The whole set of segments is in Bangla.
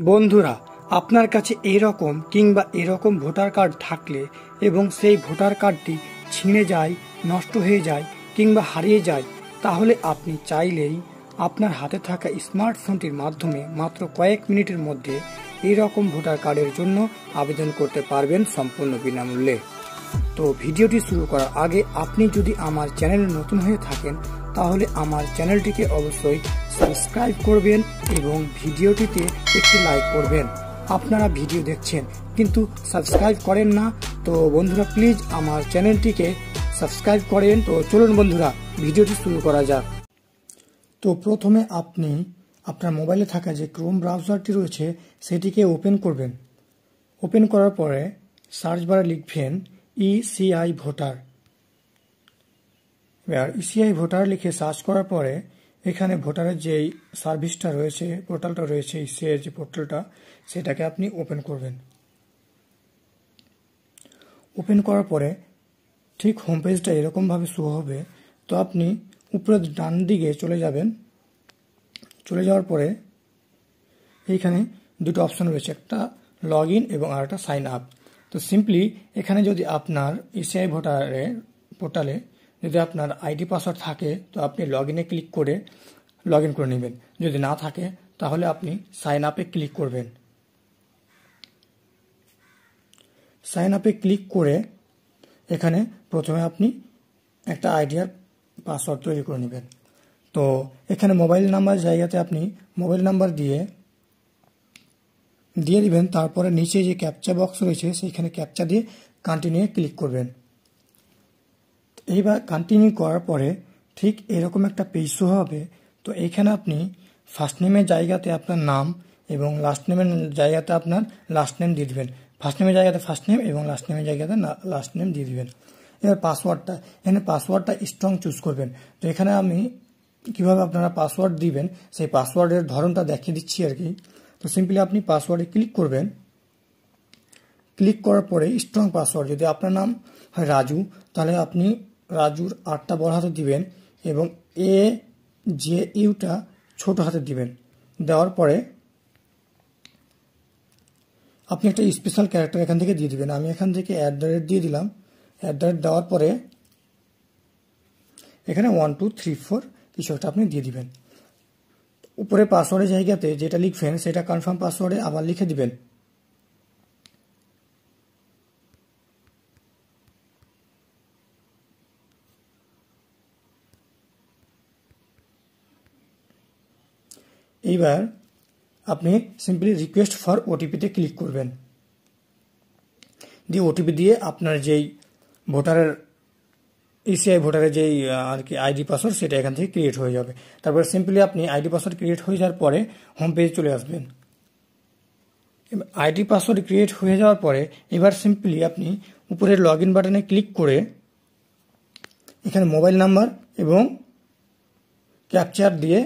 বন্ধুরা, আপনার কাছে এরকম কিংবা এরকম ভোটার কার্ড থাকলে এবং সেই ভোটার কার্ডটি ছিঁড়ে যায়, নষ্ট হয়ে যায় কিংবা হারিয়ে যায়, তাহলে আপনি চাইলেই আপনার হাতে থাকা স্মার্টফোনটির মাধ্যমে মাত্র কয়েক মিনিটের মধ্যে এইরকম ভোটার কার্ডের জন্য আবেদন করতে পারবেন সম্পূর্ণ বিনামূল্যে। তো ভিডিওটি শুরু করার আগে আপনি যদি আমার চ্যানেলে নতুন হয়ে থাকেন তাহলে আমার চ্যানেলটিকে অবশ্যই সাবস্ক্রাইব করবেন এবং ভিডিওটিতে একটি লাইক করবেন। আপনারা ভিডিও দেখছেন কিন্তু সাবস্ক্রাইব করেন না, তো বন্ধুরা প্লিজ আমার চ্যানেলটিকে সাবস্ক্রাইব করেন। তো চলুন বন্ধুরা ভিডিওটি শুরু করা যাক। তো প্রথমে আপনি আপনার মোবাইলে থাকা যে ক্রোম ব্রাউজারটি রয়েছে সেটিকে ওপেন করবেন। ওপেন করার পরে সার্চ বারে লিখবেন ইসিআই ভোটার। এবার ইসিআই ভোটার লিখে সার্চ করার পরে এখানে ভোটারের যেই সার্ভিসটা রয়েছে, পোর্টালটা রয়েছে, ইসিআই যে পোর্টালটা, সেটাকে আপনি ওপেন করবেন। ওপেন করার পরে ঠিক হোম পেজটা এরকমভাবে শো হবে। তো আপনি উপরের ডান দিকে চলে যাবেন। চলে যাওয়ার পরে এইখানে দুটো অপশন রয়েছে, একটা লগ ইন এবং আর একটা সাইন আপ। তো সিম্পলি এখানে যদি আপনার ইসিআই ভোটারের পোর্টালে যদি আপনার আইডি পাসওয়ার্ড থাকে তো আপনি লগ ইনে ক্লিক করে লগ ইন করে নেবেন। যদি না থাকে তাহলে আপনি সাইন আপে ক্লিক করবেন। সাইন আপে ক্লিক করে এখানে প্রথমে আপনি একটা আইডিয়ার পাসওয়ার্ড তৈরি করে নেবেন। তো এখানে মোবাইল নাম্বার জায়গাতে আপনি মোবাইল নাম্বার দিয়ে দিবেন। তারপরে নিচে যে ক্যাপচা বক্স রয়েছে সেইখানে ক্যাপচা দিয়ে কন্টিনিউ ক্লিক করবেন। এইবার কন্টিনিউ করার পরে ঠিক এরকম একটা পেজ শো হবে। তো এইখানে আপনি ফার্স্ট নেমের জায়গাতে আপনার নাম এবং লাস্ট নেমের জায়গাতে আপনার লাস্ট নেম দিয়ে দিবেন। ফার্স্ট নেমের জায়গাতে ফার্স্ট নেম এবং লাস্ট নেমের জায়গাতে লাস্ট নেম দিয়ে দিবেন। এবার পাসওয়ার্ডটা, এখানে পাসওয়ার্ডটা স্ট্রং চুজ করবেন। তো এখানে আমি কিভাবে আপনারা পাসওয়ার্ড দিবেন সেই পাসওয়ার্ডের ধরনটা দেখিয়ে দিচ্ছি আর কি। তো সিম্পলি আপনি পাসওয়ার্ডে ক্লিক করবেন। ক্লিক করার পরে স্ট্রং পাসওয়ার্ড, যদি আপনার নাম হয় রাজু তাহলে আপনি রাজুর আরটা বড় হাতে দিবেন এবং ইউটা ছোট হাতে দিবেন। দেওয়ার পরে আপনি একটা স্পেশাল ক্যারেক্টার এখান থেকে দিয়ে দিবেন। আমি এখান থেকে @ দিয়ে দিলাম। @ দেওয়ার পরে এখানে 1 2 3 4 কিছু একটা আপনি দিয়ে দিবেন। উপরে পাসওয়ার্ডের জায়গাতে যেটা লিখবেন সেটা কনফার্ম পাসওয়ার্ডে আবার লিখে দিবেন। এইবার আপনি সিম্পলি রিকোয়েস্ট ফর ওটিপিতে ক্লিক করবেন। দিয়ে ওটিপি দিয়ে আপনার যেই ভোটারের ইসিআই ভোটারের যেই আর কি আইডি পাসওয়ার্ড সেটা এখান থেকে ক্রিয়েট হয়ে যাবে। তারপরে সিম্পলি আপনি আইডি পাসওয়ার্ড ক্রিয়েট হয়ে যাওয়ার পরে হোম পেজে চলে আসবেন। আইডি পাসওয়ার্ড ক্রিয়েট হয়ে যাওয়ার পরে এবার সিম্পলি আপনি উপরের লগ ইন বাটনে ক্লিক করে এখানে মোবাইল নাম্বার এবং ক্যাপচার দিয়ে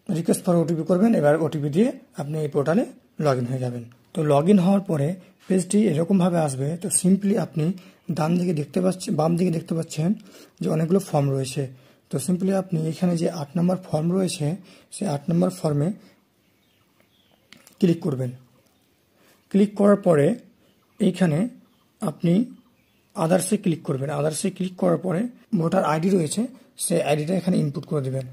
রিকোয়েস্ট ফর ওটিপি করবেন। এবার ওটিপি দিয়ে আপনি এই পোর্টালে লগ ইন হয়ে যাবেন। তো লগ ইন হওয়ার পরে পেজটি এরকমভাবে আসবে। তো সিম্পলি আপনি বাম দিকে দেখতে পাচ্ছেন যে অনেকগুলো ফর্ম রয়েছে। তো সিম্পলি আপনি এখানে যে 8 নম্বর ফর্ম রয়েছে সেই 8 নম্বর ফর্মে ক্লিক করবেন। ক্লিক করার পরে এইখানে আপনি আদার্সে ক্লিক করবেন। আদার্সে ক্লিক করার পরে ভোটার আইডি রয়েছে সেই আইডিটা এখানে ইনপুট করে দেবেন।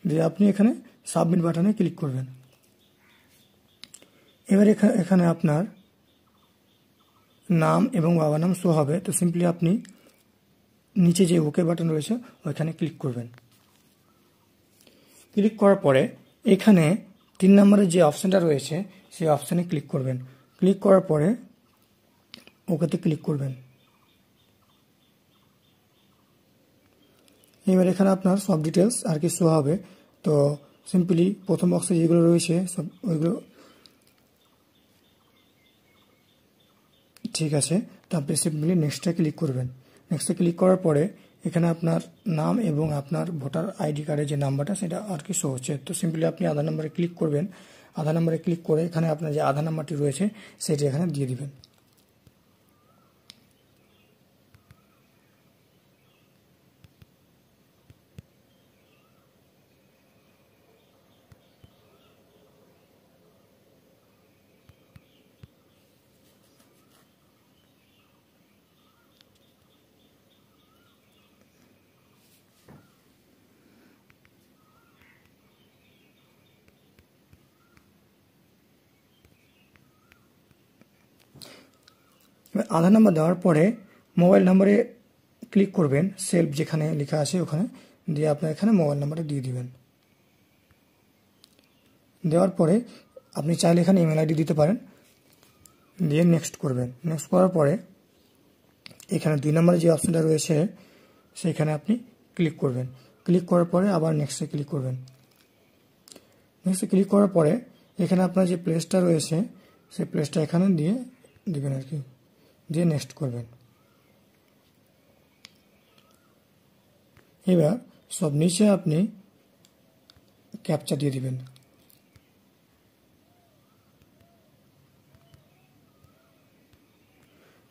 দিয়ে আপনি এখানে সাবমিট বাটনে ক্লিক করবেন। এবার এখানে আপনার নাম এবং বাবার নাম শো হবে। তো সিম্পলি আপনি নিচে যে ওকে বাটন রয়েছে ওইখানে ক্লিক করবেন। ক্লিক করার পরে এখানে 3 নম্বরের যে অপশানটা রয়েছে সেই অপশানে ক্লিক করবেন। ক্লিক করার পরে ওকেতে ক্লিক করবেন। এবার এখানে আপনার সব ডিটেলস আর কি শো হবে। তো সিম্পলি প্রথম বক্সে যেগুলো রয়েছে সব ওইগুলো ঠিক আছে। তারপরে সিম্পলি নেক্সটে ক্লিক করবেন। নেক্সটে ক্লিক করার পরে এখানে আপনার নাম এবং আপনার ভোটার আইডি কার্ডের যে নাম্বারটা সেটা আর কি শো হচ্ছে। তো সিম্পলি আপনি আধার নাম্বারে ক্লিক করবেন। আধার নাম্বারে ক্লিক করে এখানে আপনার যে আধার নাম্বারটি রয়েছে সেটি এখানে দিয়ে দিবেন। আধার নাম্বার দেওয়ার পরে মোবাইল নাম্বারে ক্লিক করবেন, সেলফ যেখানে লেখা আছে ওখানে দিয়ে আপনার এখানে মোবাইল নাম্বারটা দিয়ে দিবেন। দেওয়ার পরে আপনি চাইলে এখানে ইমেল আইডি দিতে পারেন, দিয়ে নেক্সট করবেন। নেক্সট করার পরে এখানে 2 নম্বরে যে অপশনটা রয়েছে সেখানে আপনি ক্লিক করবেন। ক্লিক করার পরে আবার নেক্সটে ক্লিক করবেন। নেক্সটে ক্লিক করার পরে এখানে আপনার যে প্লেসটা রয়েছে সেই প্লেসটা এখানে দিয়ে দিবেন আর কি, দিয়ে নেক্সট করবেন। এবার সব নিচে আপনি ক্যাপচা দিয়ে দিবেন।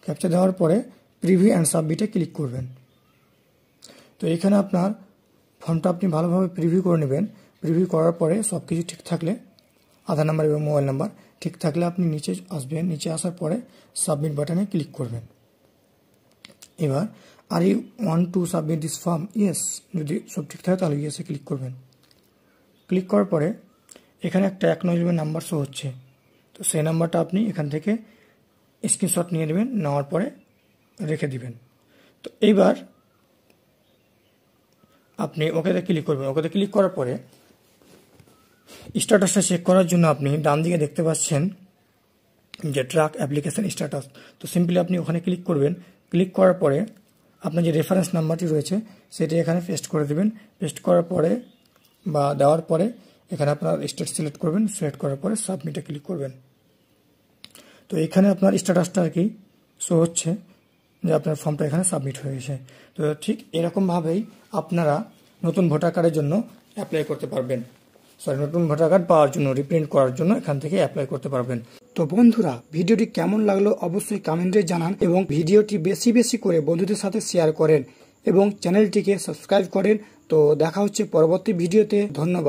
ক্যাপচা দেওয়ার পরে প্রিভিউ অ্যান্ড সাবমিটে ক্লিক করবেন। তো এখানে আপনার ফর্মটা আপনি ভালোভাবে প্রিভিউ করে নেবেন। প্রিভিউ করার পরে সব কিছু ঠিক থাকলে, আধার নাম্বার এবং মোবাইল নাম্বার ঠিক থাকলে আপনি নিচে আসবেন। নিচে আসার পরে সাবমিট বাটনে ক্লিক করবেন। এবার are you want to submit this form, yes, যদি সব ঠিক থাকে তাহলে ইয়েসে ক্লিক করবেন। ক্লিক করার পরে এখানে একটা অ্যাকনোলেজমেন্ট নাম্বার শো হচ্ছে, তো সেই নাম্বারটা আপনি এখান থেকে স্ক্রিনশট নিয়ে নেবেন, নেওয়ার পরে রেখে দিবেন। তো এইবার আপনি ওকেতে ক্লিক করবেন। ওকেতে ক্লিক করার পরে স্ট্যাটাসটা চেক করার জন্য আপনি ডান দিকে দেখতে পাচ্ছেন যে ট্র্যাক অ্যাপ্লিকেশন স্ট্যাটাস, তো সিম্পলি আপনি ওখানে ক্লিক করবেন। ক্লিক করার পরে আপনার যে রেফারেন্স নাম্বারটি রয়েছে সেটি এখানে পেস্ট করে দেবেন। পেস্ট করার পরে বা দেওয়ার পরে এখানে আপনার স্টেট সিলেক্ট করবেন। সিলেক্ট করার পরে সাবমিটে ক্লিক করবেন। তো এখানে আপনার স্ট্যাটাসটা আর কি শো হচ্ছে যে আপনার ফর্মটা এখানে সাবমিট হয়ে গেছে। তো ঠিক এরকমভাবেই আপনারা নতুন ভোটার কার্ডের জন্য অ্যাপ্লাই করতে পারবেন, নতুন ভোটার কার্ড পাওয়ার জন্য, রিপ্রিন্ট করার জন্য এখান থেকে অ্যাপ্লাই করতে পারবেন। তো বন্ধুরা, ভিডিওটি কেমন লাগলো অবশ্যই কমেন্টে জানান এবং ভিডিওটি বেশি বেশি করে বন্ধুদের সাথে শেয়ার করেন এবং চ্যানেলটিকে সাবস্ক্রাইব করেন। তো দেখা হচ্ছে পরবর্তী ভিডিওতে। ধন্যবাদ।